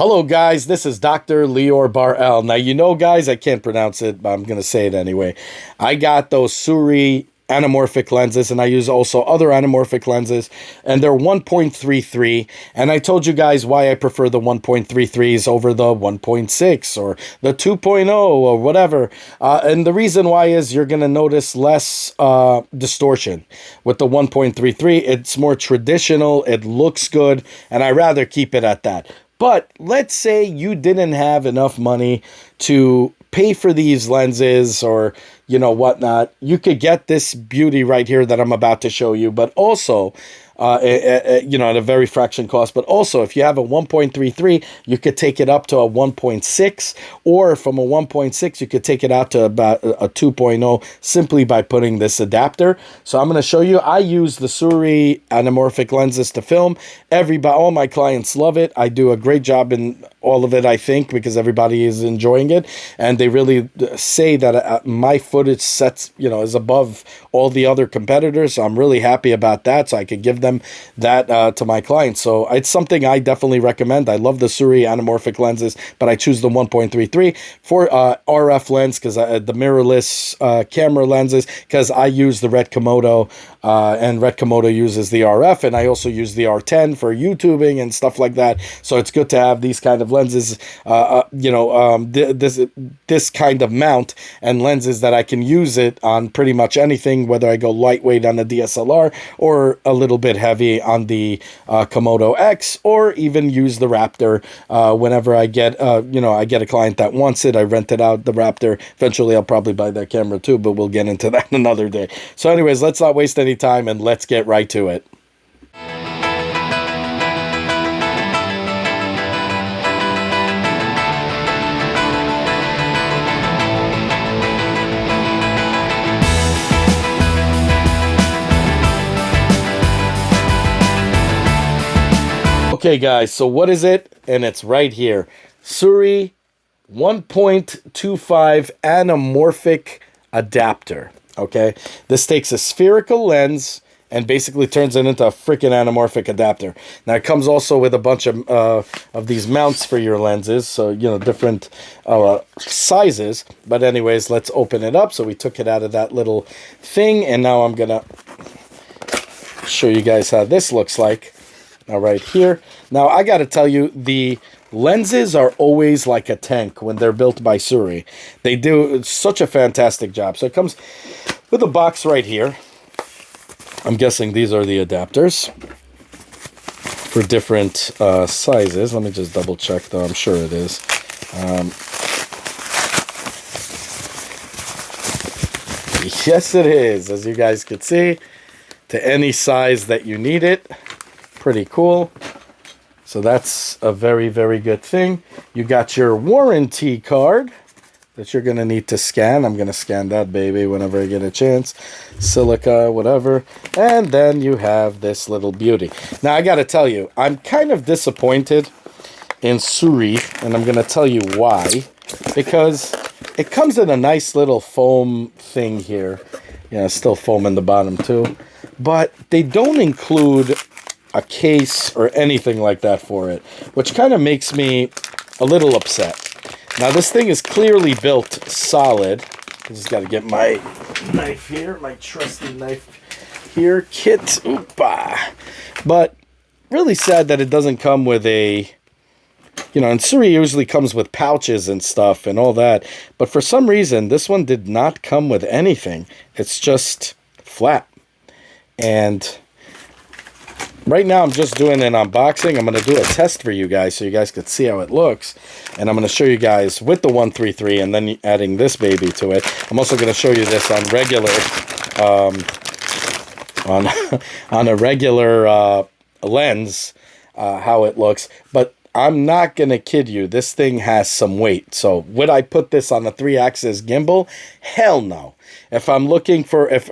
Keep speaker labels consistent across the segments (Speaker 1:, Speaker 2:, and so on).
Speaker 1: Hello guys, this is Dr. Lior Bar-El. Now you know guys, I can't pronounce it, but I'm going to say it anyway. I got those Sirui anamorphic lenses, and I use also other anamorphic lenses, and they're 1.33, and I told you guys why I prefer the 1.33s over the 1.6 or the 2.0 or whatever, and the reason why is you're going to notice less distortion. With the 1.33, it's more traditional, it looks good, and I rather keep it at that. But let's say you didn't have enough money to pay for these lenses or, you know, whatnot. You could get this beauty right here that I'm about to show you, but also, you know, at a very fraction cost. But also, if you have a 1.33, you could take it up to a 1.6, or from a 1.6, you could take it out to about a 2.0 simply by putting this adapter. So I'm going to show you. I use the Sirui anamorphic lenses to film. All my clients love it. I do a great job in all of it, I think, because everybody is enjoying it, and they really say that my footage sets, you know, is above all the other competitors. So I'm really happy about that. So I could give them that to my clients. So it's something I definitely recommend. I love the Sirui anamorphic lenses, but I choose the 1.33 for RF lens, because the mirrorless camera lenses, because I use the Red Komodo, and Red Komodo uses the RF, and I also use the R10 for YouTubing and stuff like that. So it's good to have these kind of lenses, you know, this kind of mount and lenses that I can use it on pretty much anything, whether I go lightweight on the DSLR or a little bit heavy on the Komodo X, or even use the Raptor whenever I get, you know, I get a client that wants it. I rent it out, the Raptor. Eventually, I'll probably buy that camera too, but we'll get into that another day. So anyways, let's not waste any time and let's get right to it. Okay guys, so what is it? And it's right here. Sirui 1.25 Anamorphic adapter. Okay, this takes a spherical lens and basically turns it into a freaking anamorphic adapter. Now it comes also with a bunch of these mounts for your lenses, so you know, different sizes. But anyways, let's open it up. So we took it out of that little thing, and now I'm gonna show you guys how this looks like. Now right here. Now I got to tell you, the lenses are always like a tank when they're built by Sirui. They do such a fantastic job. So it comes with a box right here. I'm guessing these are the adapters for different sizes. Let me just double check though. I'm sure it is. Yes, it is. As you guys can see, to any size that you need it. Pretty cool. So that's a very, very good thing. You got your warranty card that you're going to need to scan. I'm going to scan that baby whenever I get a chance. Silica, whatever. And then you have this little beauty. Now, I got to tell you, I'm kind of disappointed in Sirui, and I'm going to tell you why. Because it comes in a nice little foam thing here. Yeah, still foam in the bottom too. But they don't include a case or anything like that for it, which kind of makes me a little upset. Now this thing is clearly built solid. I just got to get my knife here, my trusty knife here, kit. Oopa. But really sad that it doesn't come with a, you know, and Sirui usually comes with pouches and stuff and all that, but for some reason this one did not come with anything. It's just flat. And right now, I'm just doing an unboxing. I'm going to do a test for you guys so you guys could see how it looks. And I'm going to show you guys with the 133 and then adding this baby to it. I'm also going to show you this on regular, on a regular lens, how it looks. But I'm not going to kid you. This thing has some weight. So would I put this on a 3-axis gimbal? Hell no. if I'm looking for, if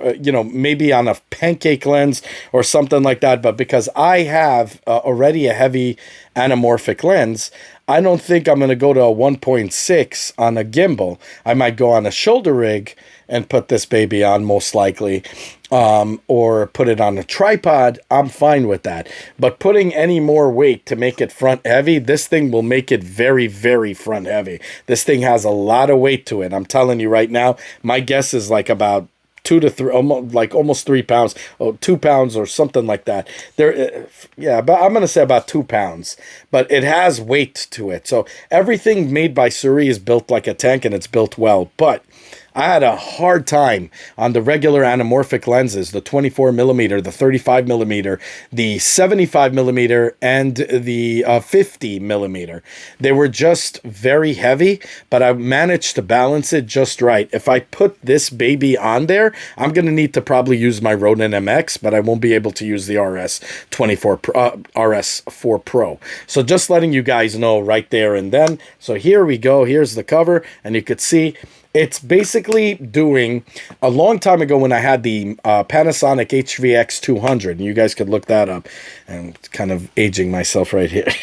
Speaker 1: maybe on a pancake lens or something like that, but because I have already a heavy anamorphic lens, I don't think I'm going to go to a 1.6 on a gimbal. I might go on a shoulder rig and put this baby on, most likely, or put it on a tripod. I'm fine with that. But putting any more weight to make it front heavy, this thing will make it very, very front heavy. This thing has a lot of weight to it. I'm telling you right now, my guess is like about 2 to 3, almost 3 pounds, 2 pounds or something like that. But I'm going to say about 2 pounds, but it has weight to it. So everything made by Sirui is built like a tank, and it's built well. But I had a hard time on the regular anamorphic lenses, the 24 millimeter, the 35 millimeter, the 75 millimeter, and the 50 millimeter. They were just very heavy, but I managed to balance it just right. If I put this baby on there, I'm going to need to probably use my Ronin MX, but I won't be able to use the RS4 Pro. So just letting you guys know right there and then. So here we go. Here's the cover, and you could see it's basically doing, a long time ago when I had the Panasonic HVX 200, and you guys could look that up. I'm kind of aging myself right here.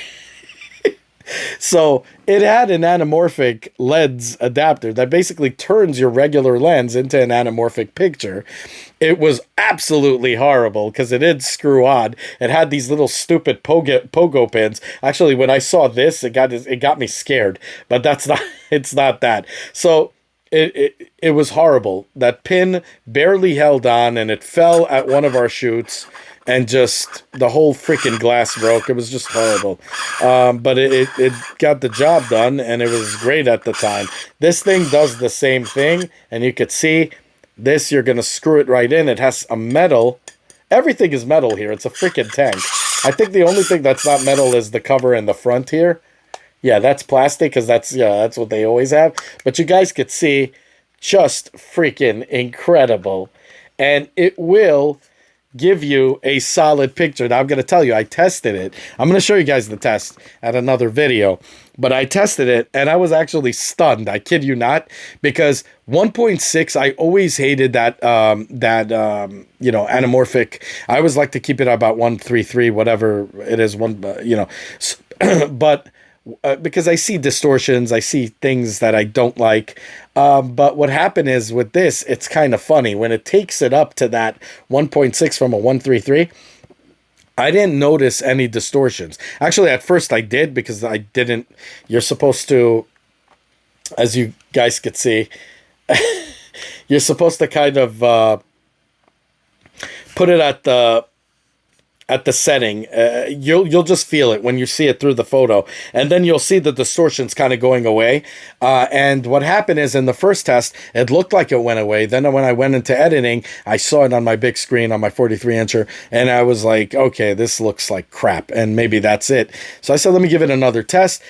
Speaker 1: So it had an anamorphic lens adapter that basically turns your regular lens into an anamorphic picture. It was absolutely horrible because it did screw on. It had these little stupid pogo pins. Actually, when I saw this, it got me scared. But that's not. It's not that. So it was horrible. That pin barely held on, and it fell at one of our shoots, and just the whole freaking glass broke. It was just horrible. But it got the job done, and it was great at the time. This thing does the same thing, and you could see this. You're going to screw it right in. It has a metal. Everything is metal here. It's a freaking tank. I think the only thing that's not metal is the cover in the front here. Yeah, that's plastic because that's what they always have. But you guys could see, just freaking incredible. And it will give you a solid picture. Now, I'm going to tell you, I tested it. I'm going to show you guys the test at another video. But I tested it, and I was actually stunned. I kid you not, because 1.6, I always hated that anamorphic. I always like to keep it about 1.33, whatever it is, but because I see distortions, I see things that I don't like. But what happened is with this, it's kind of funny. When it takes it up to that 1.6 from a 1.33, I didn't notice any distortions. Actually, at first I did, because I didn't. You're supposed to, as you guys could see, you're supposed to kind of put it at the setting. You'll just feel it when you see it through the photo, and then you'll see the distortions kind of going away. And what happened is, in the first test, it looked like it went away. Then when I went into editing, I saw it on my big screen on my 43-incher, and I was like, okay, this looks like crap, and maybe that's it. So I said, let me give it another test.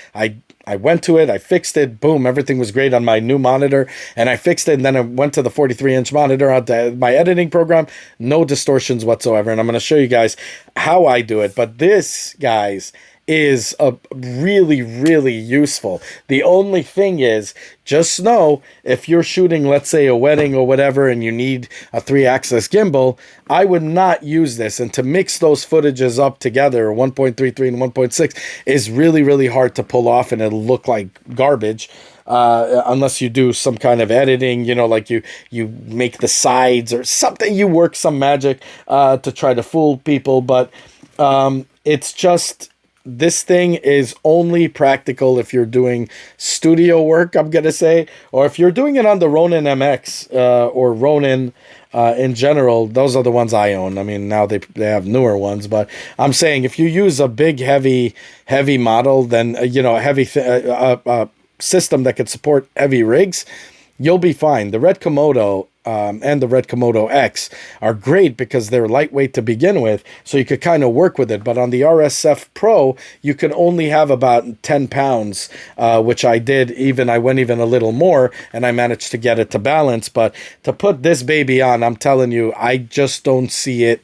Speaker 1: I went to it, I fixed it, boom, everything was great on my new monitor, and I fixed it, and then I went to the 43-inch monitor on my editing program, no distortions whatsoever, and I'm going to show you guys how I do it. But this, guys, is really, really useful. The only thing is, just know, if you're shooting, let's say, a wedding or whatever, and you need a 3-axis gimbal, I would not use this. And to mix those footages up together, 1.33 and 1.6, is really, really hard to pull off, and it'll look like garbage. Unless you do some kind of editing, like you make the sides or something, you work some magic to try to fool people. But it's just, this thing is only practical if you're doing studio work, I'm going to say, or if you're doing it on the Ronin MX or Ronin in general. Those are the ones I own. I mean, now they have newer ones, but I'm saying if you use a big, heavy model, then, a heavy system that could support heavy rigs, you'll be fine. The Red Komodo and the Red Komodo X are great because they're lightweight to begin with, so you could kind of work with it. But on the RSF Pro, you can only have about 10 pounds, which I did. I went even a little more, and I managed to get it to balance. But to put this baby on, I'm telling you, I just don't see it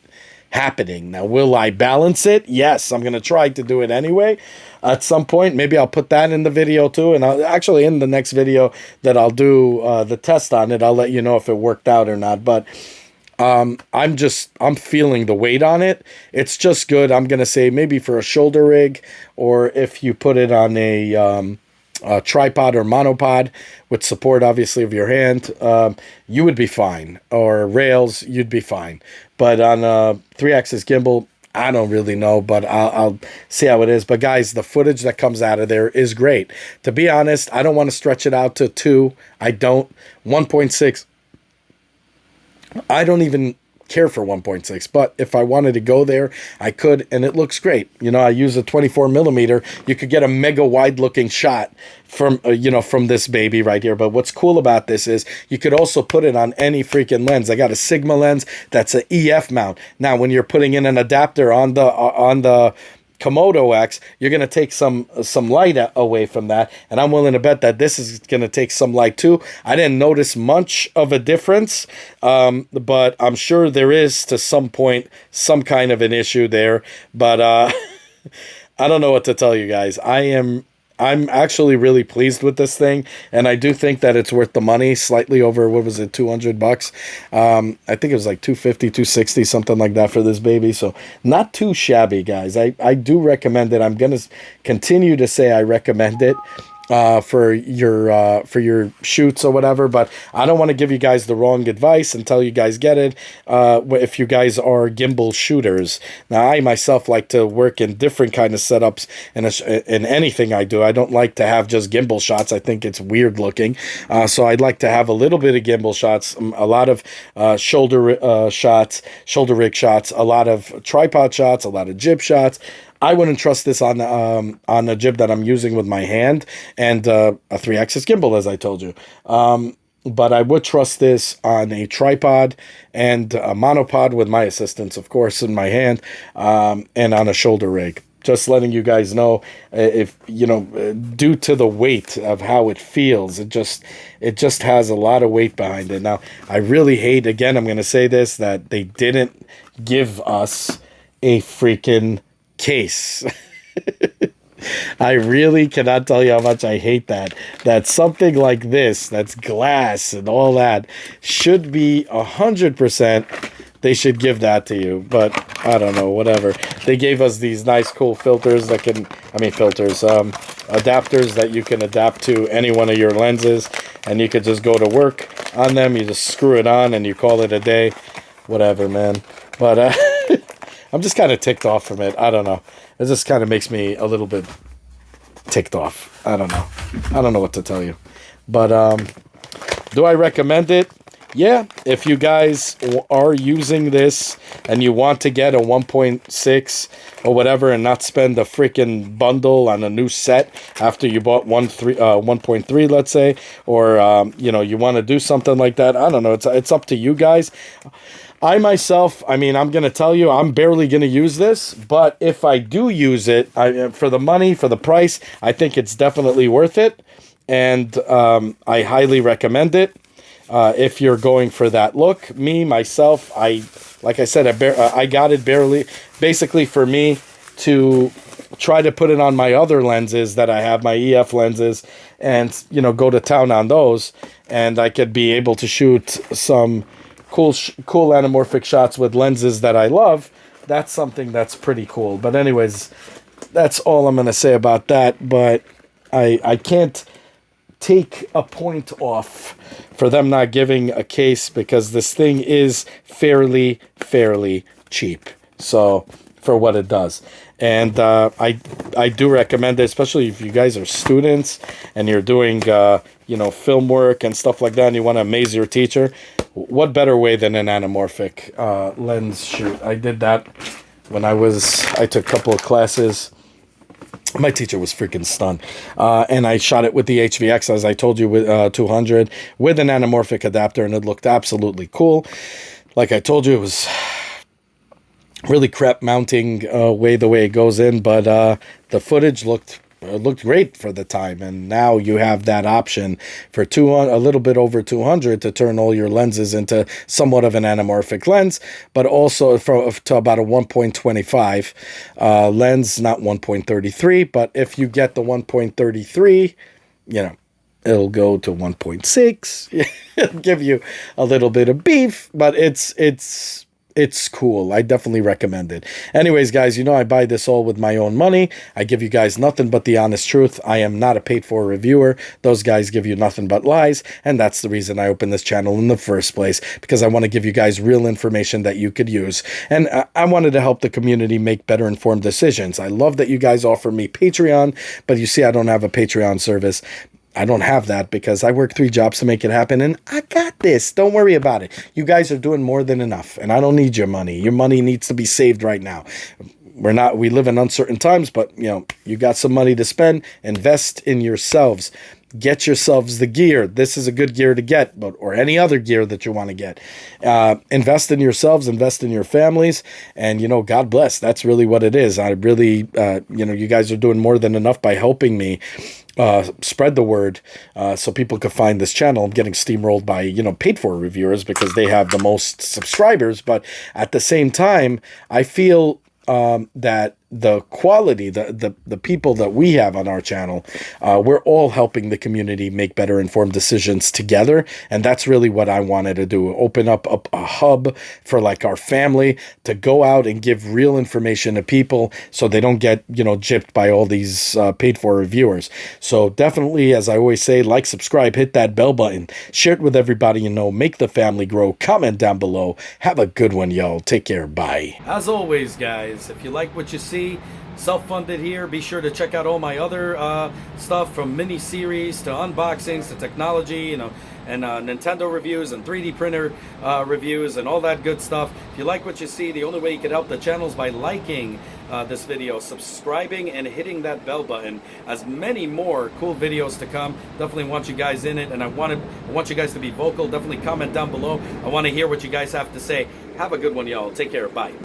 Speaker 1: happening. Now, will I balance it? Yes, I'm going to try to do it anyway. at some point. Maybe I'll put that in the video too. And I'll actually, in the next video that I'll do the test on it, I'll let you know if it worked out or not. But I'm feeling the weight on it. It's just good. I'm going to say maybe for a shoulder rig, or if you put it on a tripod or monopod with support, obviously, of your hand, you would be fine. Or rails, you'd be fine. But on a 3-axis gimbal, I don't really know, but I'll see how it is. But guys, the footage that comes out of there is great. To be honest, I don't want to stretch it out to 2. I don't. 1.6. I don't even care for 1.6, but if I wanted to go there, I could, and it looks great. You know, I use a 24 millimeter. You could get a mega wide looking shot from, from this baby right here. But what's cool about this is you could also put it on any freaking lens. I got a Sigma lens that's an EF mount. Now, when you're putting in an adapter on the Komodo X, you're going to take some light away from that, and I'm willing to bet that this is going to take some light too. I didn't notice much of a difference, but I'm sure there is to some point some kind of an issue there, but I don't know what to tell you guys. I'm actually really pleased with this thing, and I do think that it's worth the money, slightly over, what was it, $200? I think it was like $250, $260, something like that for this baby, so not too shabby, guys. I do recommend it. I'm going to continue to say I recommend it for your shoots or whatever, but I don't want to give you guys the wrong advice until you guys get it, if you guys are gimbal shooters. Now, I myself like to work in different kind of setups in anything I do. I don't like to have just gimbal shots. I think it's weird looking, so I'd like to have a little bit of gimbal shots, a lot of shoulder rig shots, a lot of tripod shots, a lot of jib shots. I wouldn't trust this on a jib that I'm using with my hand and a 3-axis gimbal, as I told you. But I would trust this on a tripod and a monopod with my assistance, of course, in my hand, and on a shoulder rig. Just letting you guys know, if due to the weight of how it feels, it just has a lot of weight behind it. Now, I really hate, again, I'm going to say this, that they didn't give us a freaking case. I really cannot tell you how much I hate that. That something like this, that's glass and all that, should be 100%. They should give that to you, but I don't know, whatever. They gave us these nice, cool filters that adapters that you can adapt to any one of your lenses, and you could just go to work on them. You just screw it on and you call it a day. Whatever, man. But I'm just kind of ticked off from it. I don't know. It just kind of makes me a little bit ticked off. I don't know. I don't know what to tell you. But do I recommend it? Yeah. If you guys are using this and you want to get a 1.6 or whatever and not spend a freaking bundle on a new set after you bought 1.3, let's say, or you want to do something like that, I don't know. It's up to you guys. I myself, I'm going to tell you, I'm barely going to use this, but if I do use it, for the money, for the price, I think it's definitely worth it, and I highly recommend it. If you're going for that look. Me, myself, like I said, I got it basically for me to try to put it on my other lenses that I have, my EF lenses, and, go to town on those, and I could be able to shoot some cool anamorphic shots with lenses that I love. That's something that's pretty cool. But anyways, that's all I'm going to say about that. But I can't take a point off for them not giving a case, because this thing is fairly cheap. So for what it does. And I do recommend it, especially if you guys are students and you're doing film work and stuff like that, and you want to amaze your teacher. What better way than an anamorphic lens shoot? I did that when I took a couple of classes. My teacher was freaking stunned. And I shot it with the HVX, as I told you, with 200, with an anamorphic adapter, and it looked absolutely cool. Like I told you, it was really crap mounting the way it goes in, but the footage looked it looked great for the time, and now you have that option for 200, a little bit over 200, to turn all your lenses into somewhat of an anamorphic lens, but also to about a 1.25 lens, not 1.33. But if you get the 1.33, it'll go to 1.6. It'll give you a little bit of beef, but it's cool. I definitely recommend it. Anyways, guys, I buy this all with my own money. I give you guys nothing but the honest truth. I am not a paid-for reviewer. Those guys give you nothing but lies, and that's the reason I opened this channel in the first place, because I want to give you guys real information that you could use, and I wanted to help the community make better informed decisions. I love that you guys offer me Patreon, but you see, I don't have a Patreon service. I don't have that because I work 3 jobs to make it happen, and I got this. Don't worry about it. You guys are doing more than enough, and I don't need your money. Your money needs to be saved right now. We live in uncertain times, but you got some money to spend. Invest in yourselves. Get yourselves the gear. This is a good gear to get, or any other gear that you want to get. Invest in yourselves, invest in your families, and God bless. That's really what it is. I really, you guys are doing more than enough by helping me spread the word so people could find this channel. I'm getting steamrolled by paid for reviewers because they have the most subscribers, but at the same time, I feel that the quality, the people that we have on our channel, we're all helping the community make better informed decisions together, and that's really what I wanted to do. Open up a hub for like our family to go out and give real information to people so they don't get gypped by all these paid for reviewers. So definitely, as I always say, like, subscribe, hit that bell button, share it with everybody you know, make the family grow. Comment down below. Have a good one, y'all. Take care. Bye.
Speaker 2: As always, guys, if you like what you see, self-funded here, be sure to check out all my other stuff, from mini series to unboxings to technology, and Nintendo reviews and 3D printer reviews and all that good stuff. If you like what you see, the only way you can help the channel is by liking this video, subscribing, and hitting that bell button. As many more cool videos to come. Definitely want you guys in it, and I want you guys to be vocal. Definitely comment down below. I want to hear what you guys have to say. Have a good one, y'all. Take care. Bye.